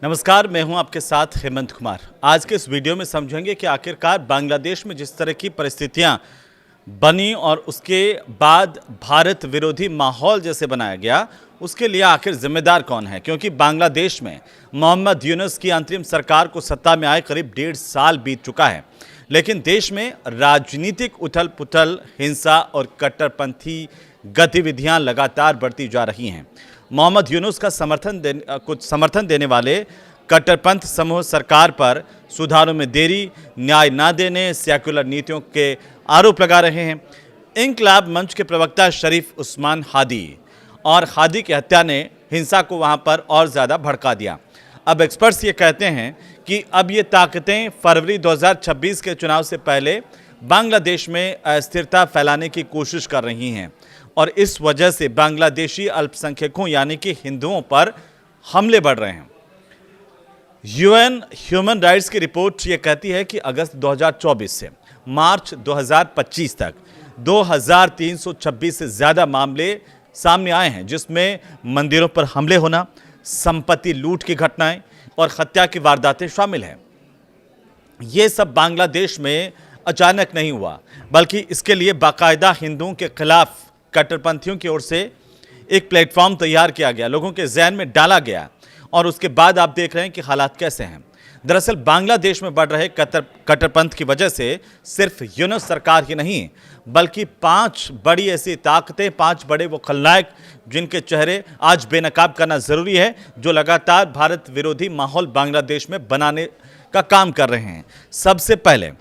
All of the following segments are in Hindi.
नमस्कार, मैं हूं आपके साथ हेमंत कुमार। आज के इस वीडियो में समझेंगे कि आखिरकार बांग्लादेश में जिस तरह की परिस्थितियां बनी और उसके बाद भारत विरोधी माहौल जैसे बनाया गया, उसके लिए आखिर जिम्मेदार कौन है? क्योंकि बांग्लादेश में मोहम्मद यूनुस की अंतरिम सरकार को सत्ता में आए करीब 1.5 साल बीत चुका है, लेकिन देश में राजनीतिक उथल पुथल, हिंसा और कट्टरपंथी गतिविधियां लगातार बढ़ती जा रही हैं। मोहम्मद यूनुस का समर्थन देने वाले कट्टरपंथ समूह सरकार पर सुधारों में देरी, न्याय न देने, सेक्युलर नीतियों के आरोप लगा रहे हैं। इंकलाब मंच के प्रवक्ता शरीफ उस्मान हादी की हत्या ने हिंसा को वहां पर और ज़्यादा भड़का दिया। अब एक्सपर्ट्स ये कहते हैं कि अब ये ताकतें फरवरी 2026 के चुनाव से पहले बांग्लादेश में अस्थिरता फैलाने की कोशिश कर रही हैं और इस वजह से बांग्लादेशी अल्पसंख्यकों यानी कि हिंदुओं पर हमले बढ़ रहे हैं। यूएन ह्यूमन राइट्स की रिपोर्ट ये कहती है कि अगस्त 2024 से मार्च 2025 तक 2326 से ज़्यादा मामले सामने आए हैं, जिसमें मंदिरों पर हमले होना, संपत्ति लूट की घटनाएं और हत्या की वारदातें शामिल हैं। ये सब बांग्लादेश में अचानक नहीं हुआ, बल्कि इसके लिए बाकायदा हिंदुओं के खिलाफ कट्टरपंथियों की ओर से एक प्लेटफॉर्म तैयार किया गया, लोगों के जहन में डाला गया और उसके बाद आप देख रहे हैं कि हालात कैसे हैं। दरअसल बांग्लादेश में बढ़ रहे कट्टरपंथ की वजह से सिर्फ यूनुस सरकार ही नहीं, बल्कि 5 बड़ी ऐसी ताकतें, 5 बड़े वो खलनायक जिनके चेहरे आज बेनकाब करना ज़रूरी है, जो लगातार भारत विरोधी माहौल बांग्लादेश में बनाने का काम कर रहे हैं। सबसे पहले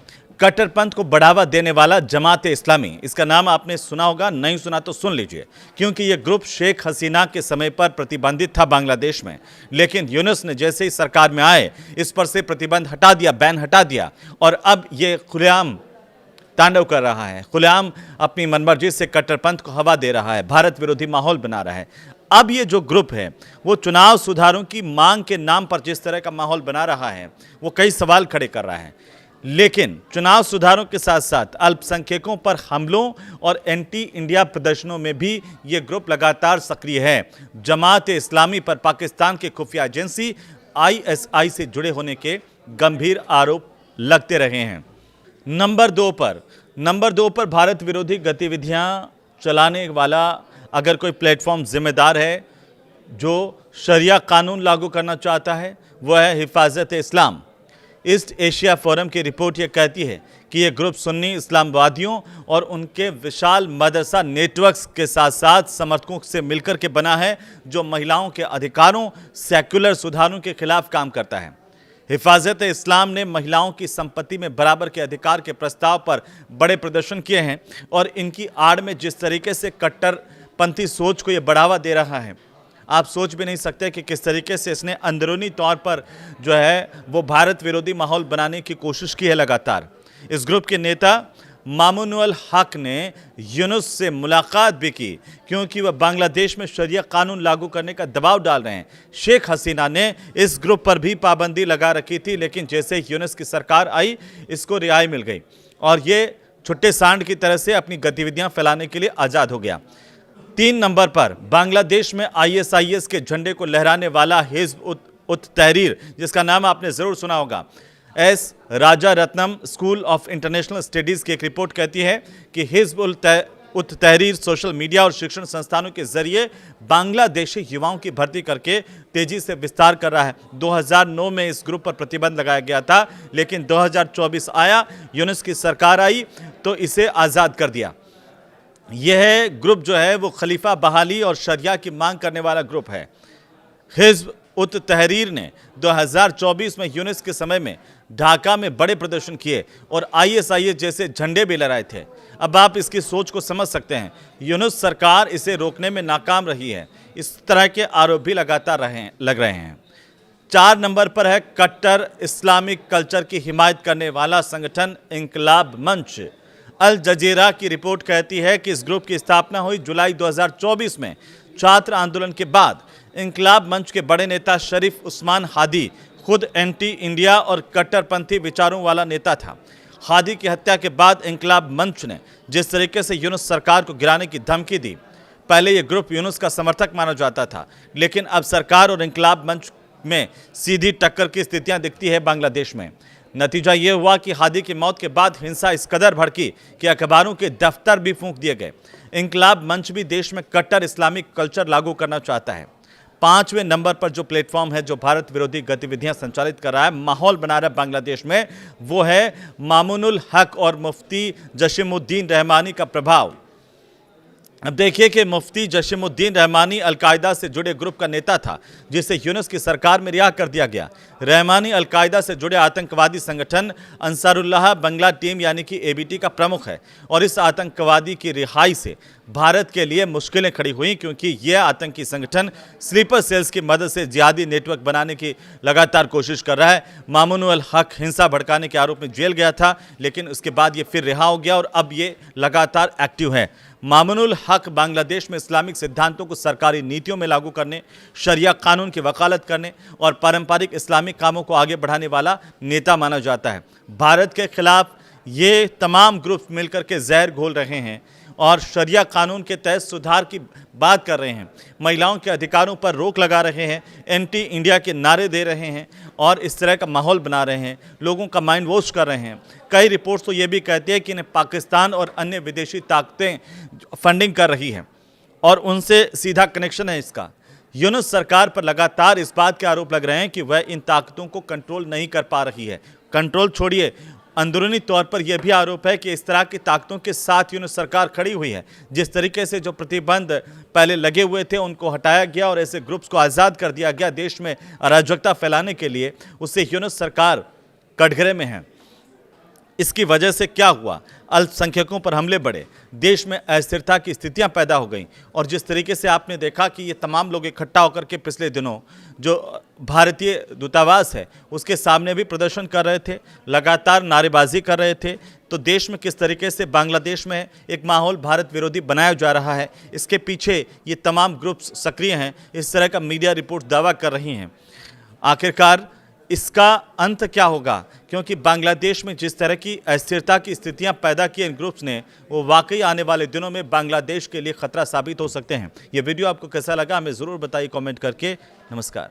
कट्टरपंथ को बढ़ावा देने वाला जमात इस्लामी, इसका नाम आपने सुना होगा, नहीं सुना तो सुन लीजिए, क्योंकि ये ग्रुप शेख हसीना के समय पर प्रतिबंधित था बांग्लादेश में, लेकिन यूनुस ने जैसे ही सरकार में आए इस पर से प्रतिबंध हटा दिया, बैन हटा दिया और अब ये खुलेआम तांडव कर रहा है, खुलेआम अपनी मनमर्जी से कट्टरपंथ को हवा दे रहा है, भारत विरोधी माहौल बना रहा है। अब ये जो ग्रुप है वो चुनाव सुधारों की मांग के नाम पर जिस तरह का माहौल बना रहा है, वो कई सवाल खड़े कर रहा है। लेकिन चुनाव सुधारों के साथ साथ अल्पसंख्यकों पर हमलों और एंटी इंडिया प्रदर्शनों में भी ये ग्रुप लगातार सक्रिय है। जमात इस्लामी पर पाकिस्तान के खुफिया एजेंसी ISI से जुड़े होने के गंभीर आरोप लगते रहे हैं। नंबर दो पर भारत विरोधी गतिविधियां चलाने वाला अगर कोई प्लेटफॉर्म जिम्मेदार है जो शरिया कानून लागू करना चाहता है, वह है हिफाजत इस्लाम। ईस्ट एशिया फोरम की रिपोर्ट ये कहती है कि यह ग्रुप सुन्नी इस्लामवादियों और उनके विशाल मदरसा नेटवर्क्स के साथ साथ समर्थकों से मिलकर के बना है, जो महिलाओं के अधिकारों, सेक्युलर सुधारों के खिलाफ काम करता है। हिफाजत इस्लाम ने महिलाओं की संपत्ति में बराबर के अधिकार के प्रस्ताव पर बड़े प्रदर्शन किए हैं और इनकी आड़ में जिस तरीके से कट्टरपंथी सोच को ये बढ़ावा दे रहा है, आप सोच भी नहीं सकते कि किस तरीके से इसने अंदरूनी तौर पर जो है वो भारत विरोधी माहौल बनाने की कोशिश की है लगातार। इस ग्रुप के नेता मामुनुल हक ने यूनुस से मुलाकात भी की, क्योंकि वह बांग्लादेश में शरिया कानून लागू करने का दबाव डाल रहे हैं। शेख हसीना ने इस ग्रुप पर भी पाबंदी लगा रखी थी, लेकिन जैसे यूनुस की सरकार आई, इसको रिहाई मिल गई और ये छुट्टे सांड की तरह से अपनी गतिविधियां फैलाने के लिए आज़ाद हो गया। 3 नंबर पर बांग्लादेश में ISIS के झंडे को लहराने वाला हिज़्ब उत तहरीर, जिसका नाम आपने ज़रूर सुना होगा। S Rajaratnam school of international studies की एक रिपोर्ट कहती है कि हिज़्ब उत तहरीर सोशल मीडिया और शिक्षण संस्थानों के जरिए बांग्लादेशी युवाओं की भर्ती करके तेजी से विस्तार कर रहा है। 2009 में इस ग्रुप पर प्रतिबंध लगाया गया था, लेकिन 2024 आया, यूनुस की सरकार आई तो इसे आज़ाद कर दिया। यह ग्रुप जो है वो खलीफा बहाली और शरिया की मांग करने वाला ग्रुप है। हिज़्ब उत तहरीर ने 2024 में यूनुस के समय में ढाका में बड़े प्रदर्शन किए और ISIS जैसे झंडे भी लहराए थे। अब आप इसकी सोच को समझ सकते हैं। यूनुस सरकार इसे रोकने में नाकाम रही है। इस तरह के आरोप भी लगातार लग रहे हैं। 4 नंबर पर है कट्टर इस्लामिक कल्चर की हिमायत करने वाला संगठन इंकलाब मंच। अल जजीरा की रिपोर्ट कहती है कि इस ग्रुप की स्थापना हुई जुलाई 2024 में। छात्र आंदोलन के बाद इंकलाब मंच के बड़े नेता शरीफ उस्मान हादी खुद एंटी इंडिया और कट्टरपंथी विचारों वाला नेता था। हादी की हत्या के बाद इंकलाब मंच ने जिस तरीके से यूनुस सरकार को गिराने की धमकी दी, पहले यह ग्रुप यूनुस का समर्थक माना जाता था, लेकिन अब सरकार और इंकलाब मंच में सीधी टक्कर की स्थितियां दिखती है बांग्लादेश में। नतीजा ये हुआ कि हादी की मौत के बाद हिंसा इस कदर भड़की कि अखबारों के दफ्तर भी फूंक दिए गए। इंकलाब मंच भी देश में कट्टर इस्लामिक कल्चर लागू करना चाहता है। 5वें नंबर पर जो प्लेटफॉर्म है जो भारत विरोधी गतिविधियां संचालित कर रहा है, माहौल बना रहा है बांग्लादेश में, वो है मामुनुल हक और मुफ्ती जसीमुद्दीन रहमानी का प्रभाव। अब देखिए कि मुफ्ती जसीमुद्दीन रहमानी अलकायदा से जुड़े ग्रुप का नेता था जिसे यूनुस की सरकार में रिहा कर दिया गया। रहमानी अलकायदा से जुड़े आतंकवादी संगठन अंसारुल्लाह बंगला टीम यानी कि एबीटी का प्रमुख है और इस आतंकवादी की रिहाई से भारत के लिए मुश्किलें खड़ी हुई, क्योंकि यह आतंकी संगठन स्लीपर सेल्स की मदद से जिहादी नेटवर्क बनाने की लगातार कोशिश कर रहा है। मामुनुल हक हिंसा भड़काने के आरोप में जेल गया था, लेकिन उसके बाद ये फिर रिहा हो गया और अब ये लगातार एक्टिव है। मामुनुल हक बांग्लादेश में इस्लामिक सिद्धांतों को सरकारी नीतियों में लागू करने, शरिया कानून की वकालत करने और पारंपरिक इस्लामिक कामों को आगे बढ़ाने वाला नेता माना जाता है। भारत के खिलाफ ये तमाम ग्रुप मिलकर के जहर घोल रहे हैं और शरिया कानून के तहत सुधार की बात कर रहे हैं, महिलाओं के अधिकारों पर रोक लगा रहे हैं, एंटी इंडिया के नारे दे रहे हैं और इस तरह का माहौल बना रहे हैं, लोगों का माइंड वॉश कर रहे हैं। कई रिपोर्ट्स तो ये भी कहती है कि इन्हें पाकिस्तान और अन्य विदेशी ताकतें फंडिंग कर रही हैं और उनसे सीधा कनेक्शन है इसका। यूनुस सरकार पर लगातार इस बात के आरोप लग रहे हैं कि वह इन ताकतों को कंट्रोल नहीं कर पा रही है। कंट्रोल छोड़िए, अंदरूनी तौर पर यह भी आरोप है कि इस तरह की ताकतों के साथ यूनुस सरकार खड़ी हुई है। जिस तरीके से जो प्रतिबंध पहले लगे हुए थे उनको हटाया गया और ऐसे ग्रुप्स को आज़ाद कर दिया गया देश में अराजकता फैलाने के लिए, उससे यूनुस सरकार कटघरे में है। इसकी वजह से क्या हुआ? अल्पसंख्यकों पर हमले बढ़े, देश में अस्थिरता की स्थितियां पैदा हो गईं और जिस तरीके से आपने देखा कि ये तमाम लोग इकट्ठा होकर के पिछले दिनों जो भारतीय दूतावास है उसके सामने भी प्रदर्शन कर रहे थे, लगातार नारेबाजी कर रहे थे, तो देश में किस तरीके से बांग्लादेश में एक माहौल भारत विरोधी बनाया जा रहा है, इसके पीछे ये तमाम ग्रुप्स सक्रिय हैं, इस तरह का मीडिया रिपोर्ट दावा कर रही हैं। आखिरकार इसका अंत क्या होगा? क्योंकि बांग्लादेश में जिस तरह की अस्थिरता की स्थितियां पैदा की इन ग्रुप्स ने, वो वाकई आने वाले दिनों में बांग्लादेश के लिए खतरा साबित हो सकते हैं। ये वीडियो आपको कैसा लगा हमें ज़रूर बताइए कमेंट करके। नमस्कार।